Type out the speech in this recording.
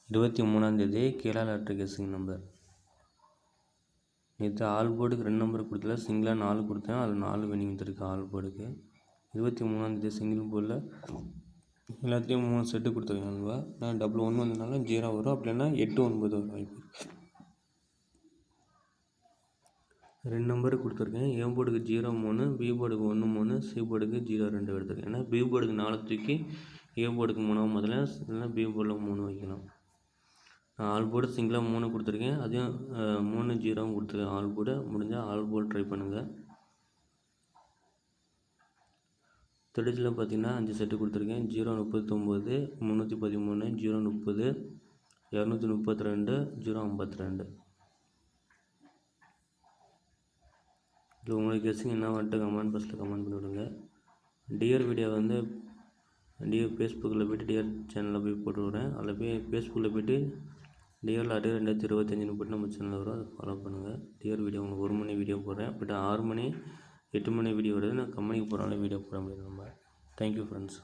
23 கீழே lottery guessing number. நேற்று all போர்டுக்கு 2 நம்பர் கொடுத்தல, சிங்கிளாக 4 கொடுத்தேன், அதில் 4 வினிங் இருக்குது ஆல் போர்டுக்கு. 23 சிங்கிள் போர்டில் எல்லாத்தையும் 3 செட்டு கொடுத்துருக்கேன் நண்பா. நான் டபுள் 1 வந்ததுனால 0 வரும், அப்படின்னா 8 9 வரும் வாய்ப்பு. 2 நம்பரு கொடுத்துருக்கேன். ஏ போர்டுக்கு 0 3, பி போர்டுக்கு 1 3, சி போர்டுக்கு 0 2 எடுத்துருக்கேன். ஏன்னா பி போர்டுக்கு 4 தூக்கி ஏ போர்டுக்கு 3 முதல்ல, இல்லைன்னா பி போர்டில் 3 வைக்கலாம். நான் ஆல் போர்டு சிங்கிளாக 3 கொடுத்துருக்கேன், அதையும் 3 0 கொடுத்துருக்கேன். ஆல் போர்டு முடிஞ்சால் ஆல் போர்டு ட்ரை பண்ணுங்கள். திருச்சியில் பார்த்தீங்கன்னா 5 செட்டு கொடுத்துருக்கேன். 0 39, 313, 0 30, 232, 0 52. இது உங்களுக்கு கெஸ்ஸிங் என்ன வந்துட்டு கமெண்ட் பாக்ஸில் கமெண்ட் பண்ணி விடுங்க. டிஆர் வீடியோ வந்து டிஆர் ஃபேஸ்புக்கில் போய்ட்டு டிஆர் சேனலில் போய் போட்டு விட்றேன். அதில் போய் ஃபேஸ்புக்கில் போயிட்டு டிஆர் லாட்ரி 2025 போட்டு நம்ம சேனலில் வரும், அதை ஃபாலோ பண்ணுங்கள். டிஆர் வீடியோ உங்களுக்கு 1 மணி வீடியோ போடுறேன், பட் 6 மணி 8 மணி வீடியோ வருது. நான் கம்பெனிக்கு போகிறாலும் வீடியோ போட முடியாது நம்ம. Thank you friends.